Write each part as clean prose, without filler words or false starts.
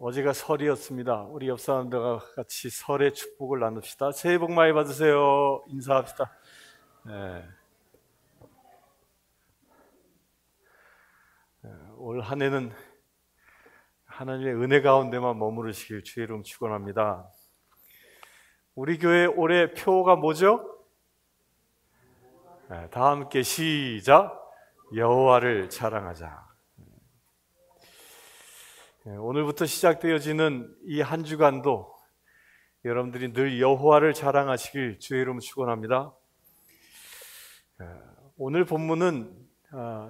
어제가 설이었습니다. 우리 옆 사람들과 같이 설의 축복을 나눕시다. 새해 복 많이 받으세요. 인사합시다. 네. 올 한 해는 하나님의 은혜 가운데만 머무르시길 주의 이름 축원합니다. 우리 교회 올해 표가 뭐죠? 네, 다 함께 시작. 여호와를 자랑하자. 오늘부터 시작되어지는 이 한 주간도 여러분들이 늘 여호와를 자랑하시길 주의 이름으로 축원합니다. 오늘 본문은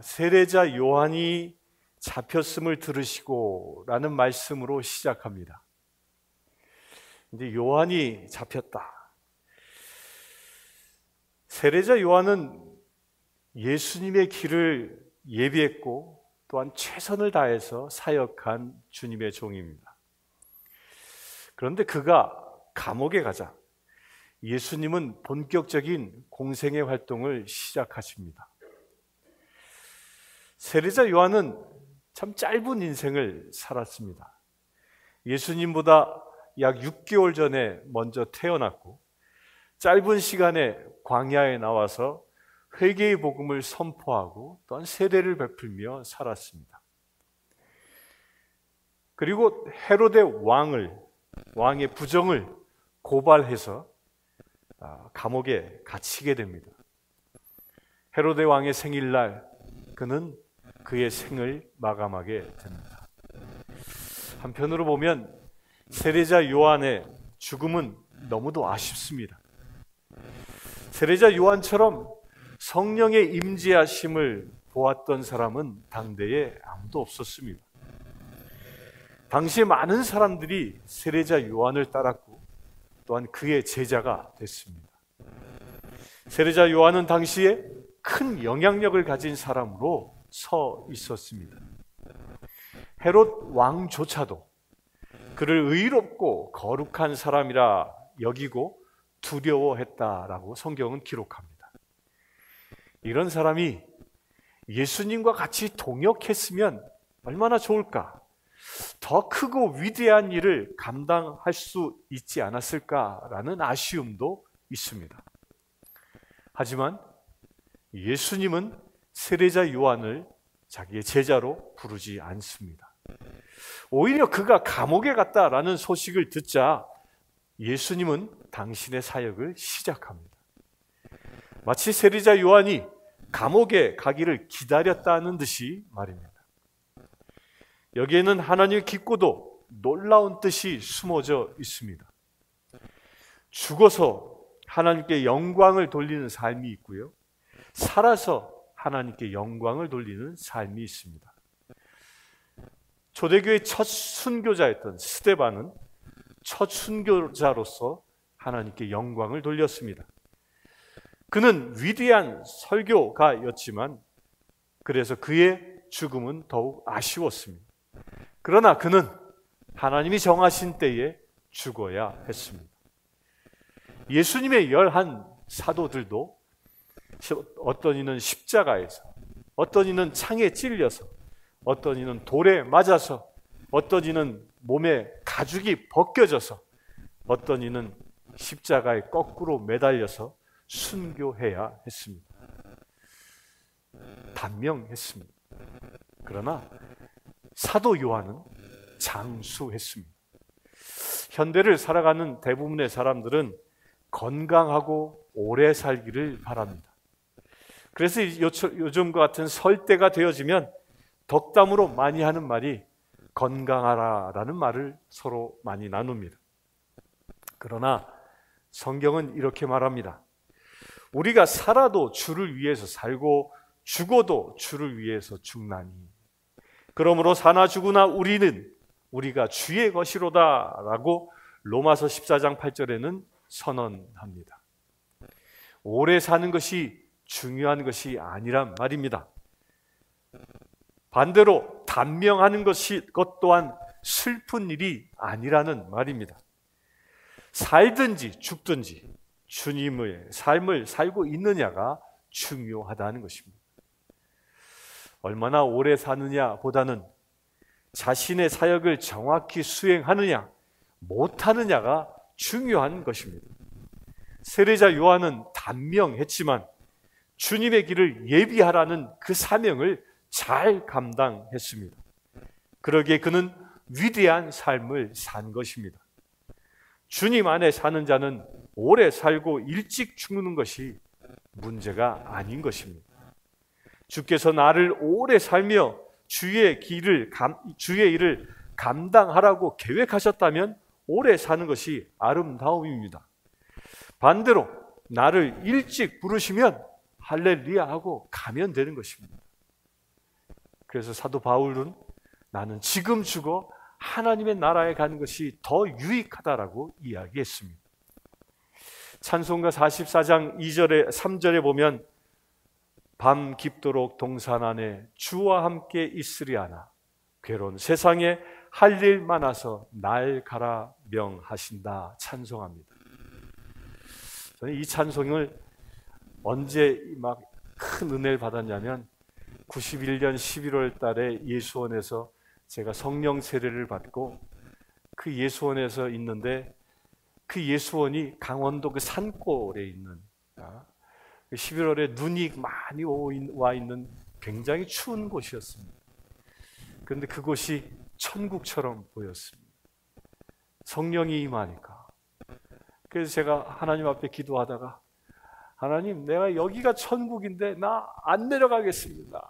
세례자 요한이 잡혔음을 들으시고 라는 말씀으로 시작합니다. 근데 요한이 잡혔다. 세례자 요한은 예수님의 길을 예비했고 또한 최선을 다해서 사역한 주님의 종입니다. 그런데 그가 감옥에 가자 예수님은 본격적인 공생의 활동을 시작하십니다. 세례자 요한은 참 짧은 인생을 살았습니다. 예수님보다 약 6개월 전에 먼저 태어났고 짧은 시간에 광야에 나와서 회개의 복음을 선포하고 또한 세례를 베풀며 살았습니다. 그리고 헤로데 왕의 부정을 고발해서 감옥에 갇히게 됩니다. 헤로데 왕의 생일날 그는 그의 생을 마감하게 됩니다. 한편으로 보면 세례자 요한의 죽음은 너무도 아쉽습니다. 세례자 요한처럼 성령의 임재하심을 보았던 사람은 당대에 아무도 없었습니다. 당시에 많은 사람들이 세례자 요한을 따랐고 또한 그의 제자가 됐습니다. 세례자 요한은 당시에 큰 영향력을 가진 사람으로 서 있었습니다. 헤롯 왕조차도 그를 의롭고 거룩한 사람이라 여기고 두려워했다라고 성경은 기록합니다. 이런 사람이 예수님과 같이 동역했으면 얼마나 좋을까? 더 크고 위대한 일을 감당할 수 있지 않았을까라는 아쉬움도 있습니다. 하지만 예수님은 세례자 요한을 자기의 제자로 부르지 않습니다. 오히려 그가 감옥에 갔다라는 소식을 듣자 예수님은 당신의 사역을 시작합니다. 마치 세례자 요한이 감옥에 가기를 기다렸다는 듯이 말입니다. 여기에는 하나님의 깊고도 놀라운 뜻이 숨어져 있습니다. 죽어서 하나님께 영광을 돌리는 삶이 있고요. 살아서 하나님께 영광을 돌리는 삶이 있습니다. 초대교회의 첫 순교자였던 스데반은 첫 순교자로서 하나님께 영광을 돌렸습니다. 그는 위대한 설교가였지만 그래서 그의 죽음은 더욱 아쉬웠습니다. 그러나 그는 하나님이 정하신 때에 죽어야 했습니다. 예수님의 11 사도들도 어떤 이는 십자가에서, 어떤 이는 창에 찔려서, 어떤 이는 돌에 맞아서, 어떤 이는 몸에 가죽이 벗겨져서, 어떤 이는 십자가에 거꾸로 매달려서 순교해야 했습니다. 단명했습니다. 그러나 사도 요한은 장수했습니다. 현대를 살아가는 대부분의 사람들은 건강하고 오래 살기를 바랍니다. 그래서 요즘과 같은 설 때가 되어지면 덕담으로 많이 하는 말이 건강하라라는 말을 서로 많이 나눕니다. 그러나 성경은 이렇게 말합니다. 우리가 살아도 주를 위해서 살고 죽어도 주를 위해서 죽나니 그러므로 사나 죽으나 우리가 주의 것이로다 라고 로마서 14장 8절에는 선언합니다. 오래 사는 것이 중요한 것이 아니란 말입니다. 반대로 단명하는 것 또한 슬픈 일이 아니라는 말입니다. 살든지 죽든지 주님의 삶을 살고 있느냐가 중요하다는 것입니다. 얼마나 오래 사느냐 보다는 자신의 사역을 정확히 수행하느냐 못하느냐가 중요한 것입니다. 세례자 요한은 단명했지만 주님의 길을 예비하라는 그 사명을 잘 감당했습니다. 그러기에 그는 위대한 삶을 산 것입니다. 주님 안에 사는 자는 오래 살고 일찍 죽는 것이 문제가 아닌 것입니다. 주께서 나를 오래 살며 주의 일을 감당하라고 계획하셨다면 오래 사는 것이 아름다움입니다. 반대로 나를 일찍 부르시면 할렐루야 하고 가면 되는 것입니다. 그래서 사도 바울은 나는 지금 죽어 하나님의 나라에 가는 것이 더 유익하다라고 이야기했습니다. 찬송가 44장 2절에 3절에 보면 밤 깊도록 동산 안에 주와 함께 있으리아나 괴로운 세상에 할 일 많아서 날 가라 명하신다 찬송합니다. 저는 이 찬송을 언제 막 큰 은혜를 받았냐면 91년 11월 달에 예수원에서 제가 성령 세례를 받고 그 예수원에서 있는데 그 예수원이 강원도 그 산골에 있는 11월에 눈이 많이 와 있는 굉장히 추운 곳이었습니다. 그런데 그곳이 천국처럼 보였습니다. 성령이 임하니까. 그래서 제가 하나님 앞에 기도하다가 하나님, 내가 여기가 천국인데 나 안 내려가겠습니다.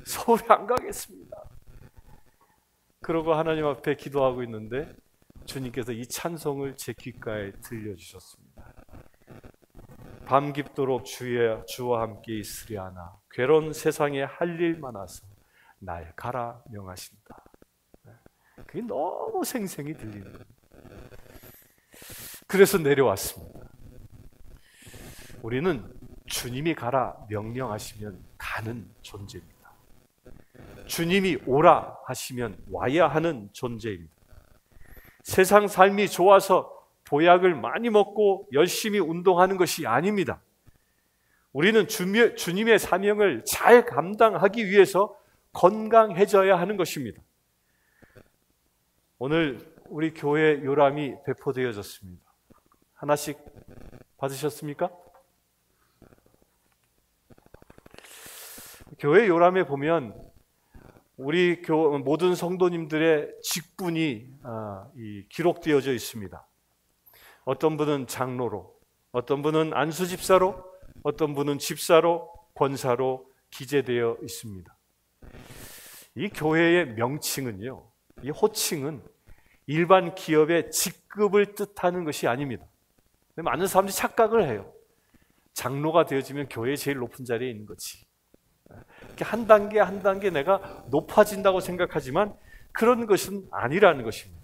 서울에 안 가겠습니다. 그러고 하나님 앞에 기도하고 있는데 주님께서 이 찬송을 제 귓가에 들려주셨습니다. 밤 깊도록 주와 함께 있으리아나 괴로운 세상에 할 일 많아서 날 가라 명하신다. 그게 너무 생생히 들리는 거예요. 그래서 내려왔습니다. 우리는 주님이 가라 명령하시면 가는 존재입니다. 주님이 오라 하시면 와야 하는 존재입니다. 세상 삶이 좋아서 보약을 많이 먹고 열심히 운동하는 것이 아닙니다. 우리는 주님의 사명을 잘 감당하기 위해서 건강해져야 하는 것입니다. 오늘 우리 교회 요람이 배포되어졌습니다. 하나씩 받으셨습니까? 교회 요람에 보면 우리 모든 성도님들의 직분이 기록되어져 있습니다. 어떤 분은 장로로, 어떤 분은 안수집사로, 어떤 분은 집사로, 권사로 기재되어 있습니다. 이 교회의 명칭은요, 이 호칭은 일반 기업의 직급을 뜻하는 것이 아닙니다. 많은 사람들이 착각을 해요. 장로가 되어지면 교회의 제일 높은 자리에 있는 거지. 한 단계 한 단계 내가 높아진다고 생각하지만 그런 것은 아니라는 것입니다.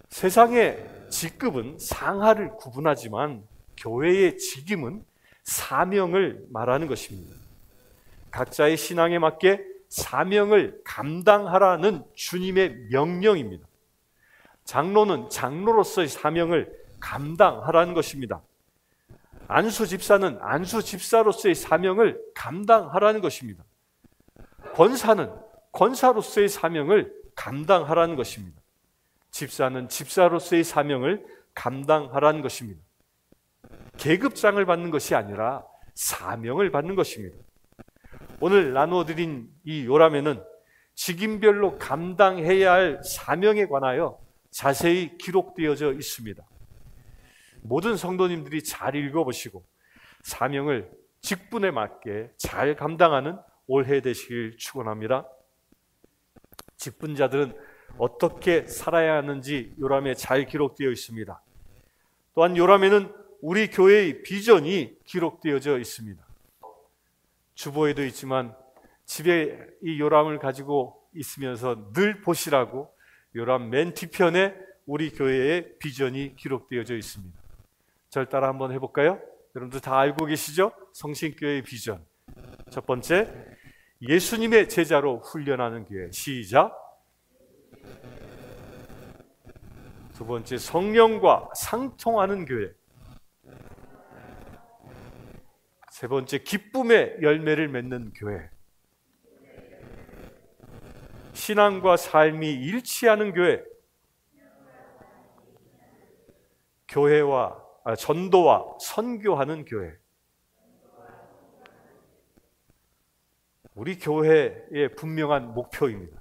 세상의 직급은 상하를 구분하지만 교회의 직임은 사명을 말하는 것입니다. 각자의 신앙에 맞게 사명을 감당하라는 주님의 명령입니다. 장로는 장로로서의 사명을 감당하라는 것입니다. 안수집사는 안수집사로서의 사명을 감당하라는 것입니다. 권사는 권사로서의 사명을 감당하라는 것입니다. 집사는 집사로서의 사명을 감당하라는 것입니다. 계급장을 받는 것이 아니라 사명을 받는 것입니다. 오늘 나누어드린 이 요람에는 직임별로 감당해야 할 사명에 관하여 자세히 기록되어져 있습니다. 모든 성도님들이 잘 읽어보시고 사명을 직분에 맞게 잘 감당하는 올해 되시길 축원합니다. 직분자들은 어떻게 살아야 하는지 요람에 잘 기록되어 있습니다. 또한 요람에는 우리 교회의 비전이 기록되어져 있습니다. 주보에도 있지만 집에 이 요람을 가지고 있으면서 늘 보시라고 요람 맨 뒤편에 우리 교회의 비전이 기록되어져 있습니다. 절 따라 한번 해볼까요? 여러분들 다 알고 계시죠? 성신교회의 비전. 첫 번째, 예수님의 제자로 훈련하는 교회. 시작. 두 번째, 성령과 상통하는 교회. 세 번째, 기쁨의 열매를 맺는 교회. 신앙과 삶이 일치하는 교회, 전도와 선교하는 교회. 우리 교회의 분명한 목표입니다.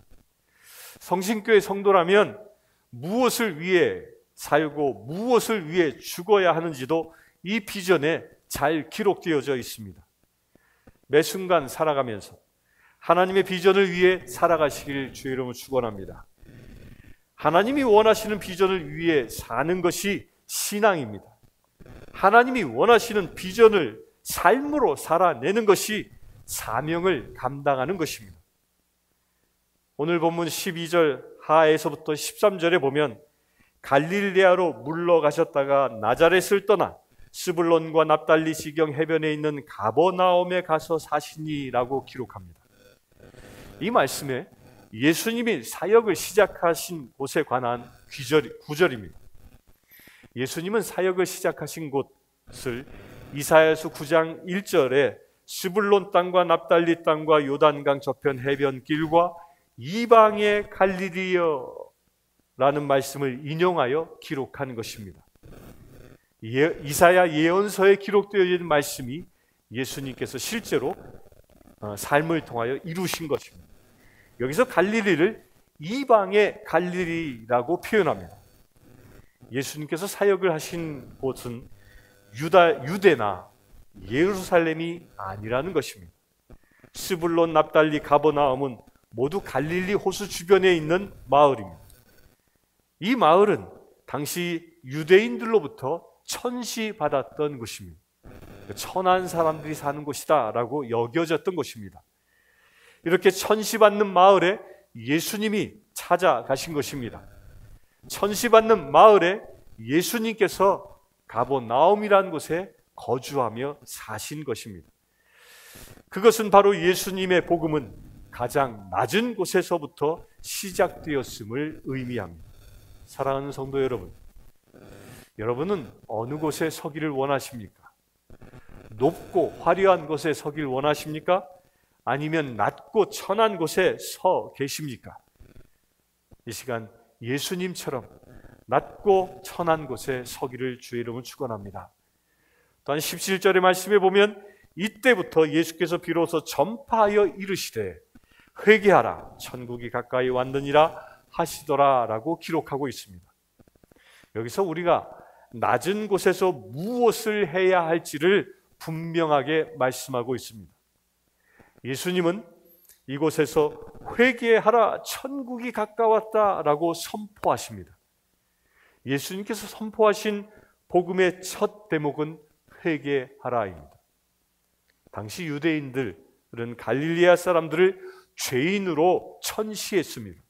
성신교회 성도라면 무엇을 위해 살고 무엇을 위해 죽어야 하는지도 이 비전에 잘 기록되어져 있습니다. 매 순간 살아가면서 하나님의 비전을 위해 살아가시길 주의 이름으로 축원합니다. 하나님이 원하시는 비전을 위해 사는 것이 신앙입니다. 하나님이 원하시는 비전을 삶으로 살아내는 것이 사명을 감당하는 것입니다. 오늘 본문 12절 하에서부터 13절에 보면 갈릴레아로 물러가셨다가 나자렛을 떠나 스불론과 납달리 지경 해변에 있는 가버나움에 가서 사시니라고 기록합니다. 이 말씀에 예수님이 사역을 시작하신 곳에 관한 구절입니다. 예수님은 사역을 시작하신 곳을 이사야서 9장 1절에 스불론 땅과 납달리 땅과 요단강 저편 해변길과 이방의 갈릴리여라는 말씀을 인용하여 기록한 것입니다. 이사야 예언서에 기록되어 있는 말씀이 예수님께서 실제로 삶을 통하여 이루신 것입니다. 여기서 갈릴리를 이방의 갈릴리라고 표현합니다. 예수님께서 사역을 하신 곳은 유대나 예루살렘이 아니라는 것입니다. 스불론, 납달리, 가버나움은 모두 갈릴리 호수 주변에 있는 마을입니다. 이 마을은 당시 유대인들로부터 천시받았던 곳입니다. 천한 사람들이 사는 곳이다 라고 여겨졌던 곳입니다. 이렇게 천시받는 마을에 예수님이 찾아가신 것입니다. 천시받는 마을에 예수님께서 가버나움이라는 곳에 거주하며 사신 것입니다. 그것은 바로 예수님의 복음은 가장 낮은 곳에서부터 시작되었음을 의미합니다. 사랑하는 성도 여러분, 여러분은 어느 곳에 서기를 원하십니까? 높고 화려한 곳에 서기를 원하십니까? 아니면 낮고 천한 곳에 서 계십니까? 이 시간 예수님처럼 낮고 천한 곳에 서기를 주의 이름으로 축원합니다. 또한 17절의 말씀에 보면 이때부터 예수께서 비로소 전파하여 이르시되 회개하라 천국이 가까이 왔느니라 하시더라 라고 기록하고 있습니다. 여기서 우리가 낮은 곳에서 무엇을 해야 할지를 분명하게 말씀하고 있습니다. 예수님은 이곳에서 회개하라 천국이 가까웠다 라고 선포하십니다. 예수님께서 선포하신 복음의 첫 대목은 회개하라입니다. 당시 유대인들은 갈릴리아 사람들을 죄인으로 천시했습니다.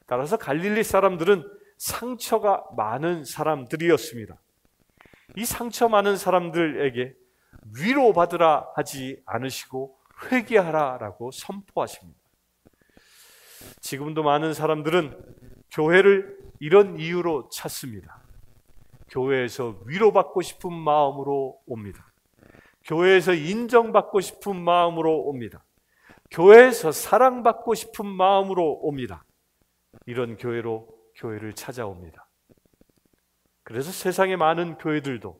따라서 갈릴리 사람들은 상처가 많은 사람들이었습니다. 이 상처 많은 사람들에게 위로받으라 하지 않으시고 회개하라라고 선포하십니다. 지금도 많은 사람들은 교회를 이런 이유로 찾습니다. 교회에서 위로받고 싶은 마음으로 옵니다. 교회에서 인정받고 싶은 마음으로 옵니다. 교회에서 사랑받고 싶은 마음으로 옵니다. 이런 교회를 찾아옵니다. 그래서 세상의 많은 교회들도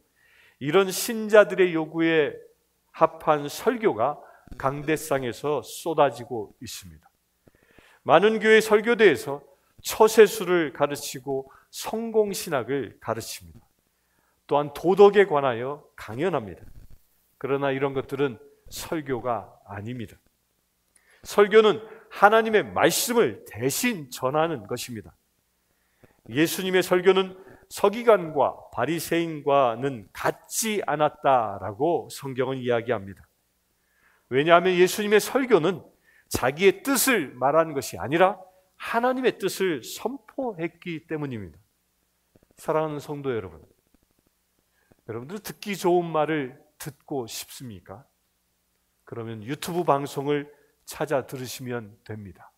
이런 신자들의 요구에 합한 설교가 강대상에서 쏟아지고 있습니다. 많은 교회 설교대에서 처세술을 가르치고 성공신학을 가르칩니다. 또한 도덕에 관하여 강연합니다. 그러나 이런 것들은 설교가 아닙니다. 설교는 하나님의 말씀을 대신 전하는 것입니다. 예수님의 설교는 서기관과 바리새인과는 같지 않았다라고 성경은 이야기합니다. 왜냐하면 예수님의 설교는 자기의 뜻을 말하는 것이 아니라 하나님의 뜻을 선포했기 때문입니다. 사랑하는 성도 여러분, 여러분들 듣기 좋은 말을 듣고 싶습니까? 그러면 유튜브 방송을 찾아 들으시면 됩니다.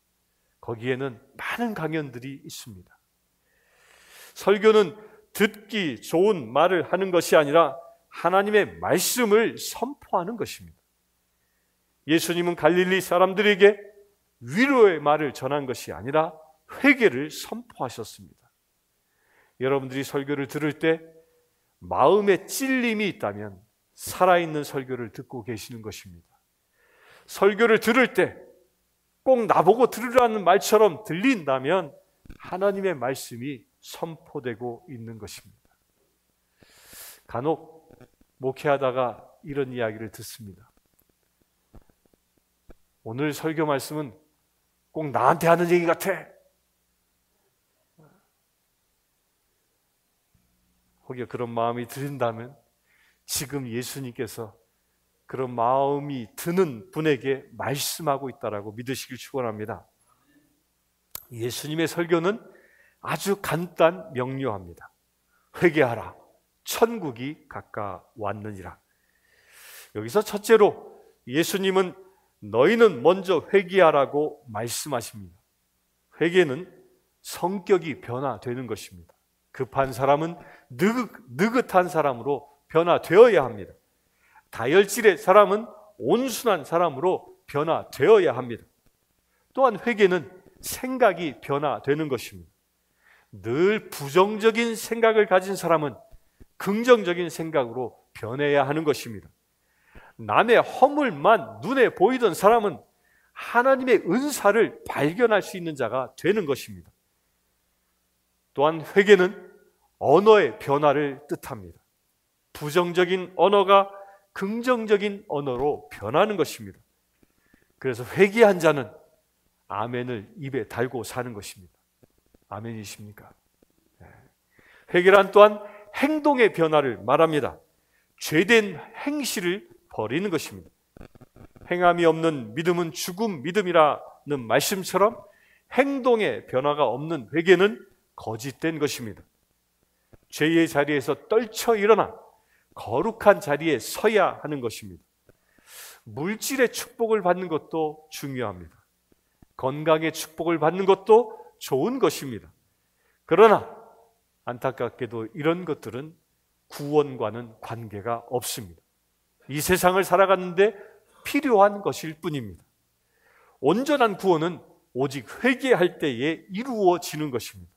거기에는 많은 강연들이 있습니다. 설교는 듣기 좋은 말을 하는 것이 아니라 하나님의 말씀을 선포하는 것입니다. 예수님은 갈릴리 사람들에게 위로의 말을 전한 것이 아니라 회개를 선포하셨습니다. 여러분들이 설교를 들을 때 마음에 찔림이 있다면 살아있는 설교를 듣고 계시는 것입니다. 설교를 들을 때 꼭 나보고 들으라는 말처럼 들린다면 하나님의 말씀이 선포되고 있는 것입니다. 간혹 목회하다가 이런 이야기를 듣습니다. 오늘 설교 말씀은 꼭 나한테 하는 얘기 같아. 혹여 그런 마음이 드린다면 지금 예수님께서 그런 마음이 드는 분에게 말씀하고 있다라고 믿으시길 축원합니다. 예수님의 설교는 아주 간단 명료합니다. 회개하라, 천국이 가까웠느니라. 여기서 첫째로 예수님은 너희는 먼저 회개하라고 말씀하십니다. 회개는 성격이 변화되는 것입니다. 급한 사람은 느긋한 사람으로 변화되어야 합니다. 다혈질의 사람은 온순한 사람으로 변화되어야 합니다. 또한 회개는 생각이 변화되는 것입니다. 늘 부정적인 생각을 가진 사람은 긍정적인 생각으로 변해야 하는 것입니다. 남의 허물만 눈에 보이던 사람은 하나님의 은사를 발견할 수 있는 자가 되는 것입니다. 또한 회개는 언어의 변화를 뜻합니다. 부정적인 언어가 긍정적인 언어로 변하는 것입니다. 그래서 회개한 자는 아멘을 입에 달고 사는 것입니다. 아멘이십니까? 회개란 또한 행동의 변화를 말합니다. 죄된 행실을 버리는 것입니다. 행함이 없는 믿음은 죽음 믿음이라는 말씀처럼 행동의 변화가 없는 회개는 거짓된 것입니다. 죄의 자리에서 떨쳐 일어나 거룩한 자리에 서야 하는 것입니다. 물질의 축복을 받는 것도 중요합니다. 건강의 축복을 받는 것도 좋은 것입니다. 그러나 안타깝게도 이런 것들은 구원과는 관계가 없습니다. 이 세상을 살아가는데 필요한 것일 뿐입니다. 온전한 구원은 오직 회개할 때에 이루어지는 것입니다.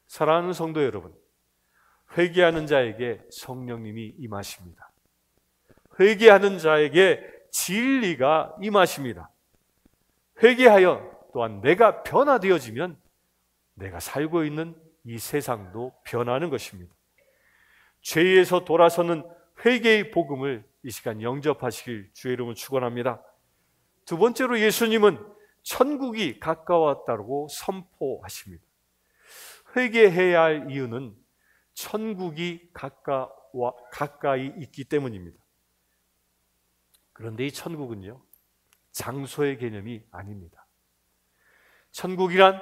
사랑하는 성도 여러분, 회개하는 자에게 성령님이 임하십니다. 회개하는 자에게 진리가 임하십니다. 회개하여 또한 내가 변화되어지면 내가 살고 있는 이 세상도 변하는 것입니다. 죄에서 돌아서는 회개의 복음을 이 시간 영접하시길 주의 이름으로 축원합니다. 두 번째로 예수님은 천국이 가까웠다고 선포하십니다. 회개해야 할 이유는 천국이 가까이 있기 때문입니다. 그런데 이 천국은요, 장소의 개념이 아닙니다. 천국이란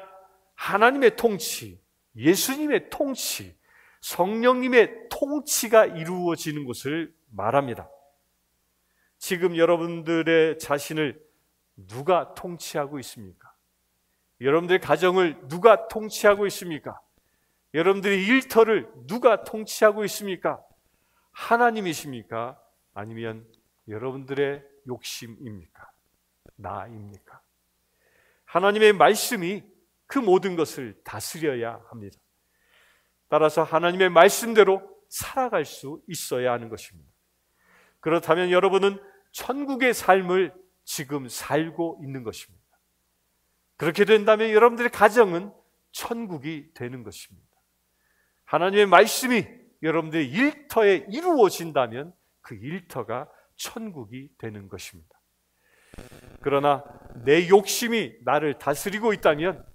하나님의 통치, 예수님의 통치, 성령님의 통치가 이루어지는 곳을 말합니다. 지금 여러분들의 자신을 누가 통치하고 있습니까? 여러분들의 가정을 누가 통치하고 있습니까? 여러분들의 일터를 누가 통치하고 있습니까? 하나님이십니까? 아니면 여러분들의 욕심입니까? 나입니까? 하나님의 말씀이 그 모든 것을 다스려야 합니다. 따라서 하나님의 말씀대로 살아갈 수 있어야 하는 것입니다. 그렇다면 여러분은 천국의 삶을 지금 살고 있는 것입니다. 그렇게 된다면 여러분들의 가정은 천국이 되는 것입니다. 하나님의 말씀이 여러분들의 일터에 이루어진다면 그 일터가 천국이 되는 것입니다. 그러나 내 욕심이 나를 다스리고 있다면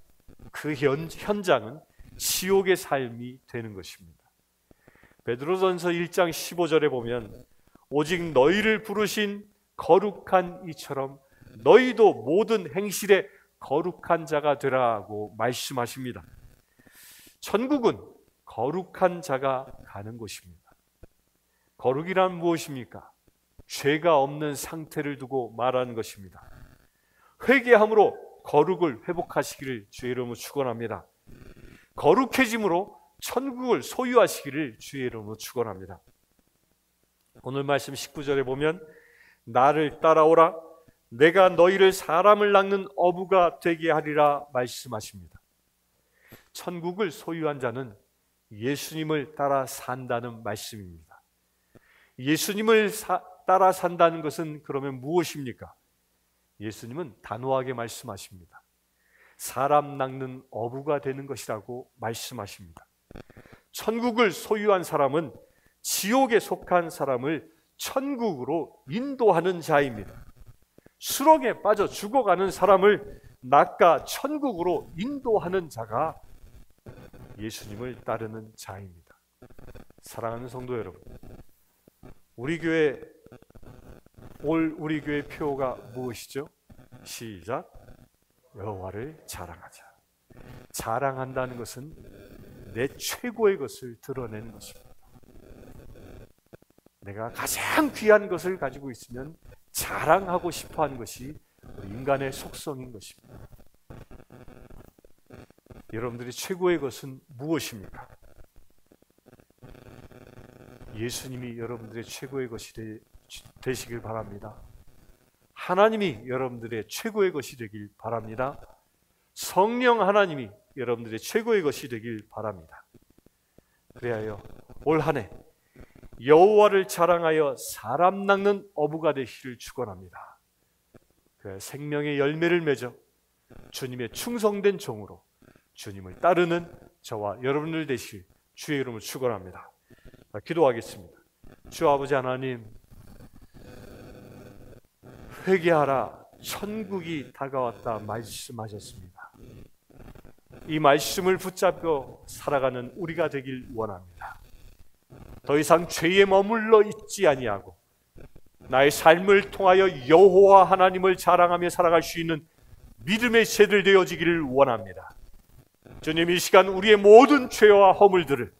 그 현장은 지옥의 삶이 되는 것입니다. 베드로전서 1장 15절에 보면 오직 너희를 부르신 거룩한 이처럼 너희도 모든 행실에 거룩한 자가 되라고 말씀하십니다. 천국은 거룩한 자가 가는 곳입니다. 거룩이란 무엇입니까? 죄가 없는 상태를 두고 말하는 것입니다. 회개함으로 거룩을 회복하시기를 주의 이름으로 축원합니다. 거룩해짐으로 천국을 소유하시기를 주의 이름으로 축원합니다. 오늘 말씀 19절에 보면 나를 따라오라 내가 너희를 사람을 낚는 어부가 되게 하리라 말씀하십니다. 천국을 소유한 자는 예수님을 따라 산다는 말씀입니다. 예수님을 따라 산다는 것은 그러면 무엇입니까? 예수님은 단호하게 말씀하십니다. 사람 낚는 어부가 되는 것이라고 말씀하십니다. 천국을 소유한 사람은 지옥에 속한 사람을 천국으로 인도하는 자입니다. 수렁에 빠져 죽어가는 사람을 낚아 천국으로 인도하는 자가 예수님을 따르는 자입니다. 사랑하는 성도 여러분, 우리 교회 표가 무엇이죠? 시작. 여호와를 자랑하자. 자랑한다는 것은 내 최고의 것을 드러내는 것입니다. 내가 가장 귀한 것을 가지고 있으면 자랑하고 싶어 하는 것이 우리 인간의 속성인 것입니다. 여러분들이 최고의 것은 무엇입니까? 예수님이 여러분들의 최고의 것이 되시길 바랍니다. 하나님이 여러분들의 최고의 것이 되길 바랍니다. 성령 하나님이 여러분들의 최고의 것이 되길 바랍니다. 그래야 올 한 해 여호와를 자랑하여 사람 낚는 어부가 되시기를 축원합니다. 생명의 열매를 맺어 주님의 충성된 종으로 주님을 따르는 저와 여러분들 되실 주의 이름을 축원합니다. 기도하겠습니다. 주 아버지 하나님, 회개하라, 천국이 다가왔다 말씀하셨습니다. 이 말씀을 붙잡고 살아가는 우리가 되길 원합니다. 더 이상 죄에 머물러 있지 아니하고 나의 삶을 통하여 여호와 하나님을 자랑하며 살아갈 수 있는 믿음의 새들 되어지기를 원합니다. 주님, 이 시간 우리의 모든 죄와 허물들을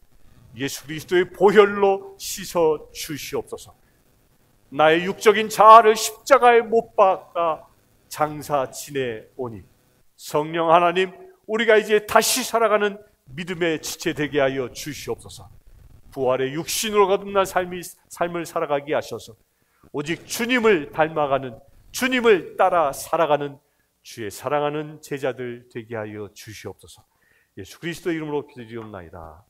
예수 그리스도의 보혈로 씻어 주시옵소서. 나의 육적인 자아를 십자가에 못 박아 장사 지내오니 성령 하나님, 우리가 이제 다시 살아가는 믿음의 지체 되게 하여 주시옵소서. 부활의 육신으로 거듭난 삶을 살아가게 하셔서 오직 주님을 닮아가는, 주님을 따라 살아가는 주의 사랑하는 제자들 되게 하여 주시옵소서. 예수 그리스도 이름으로 기도드리옵나이다.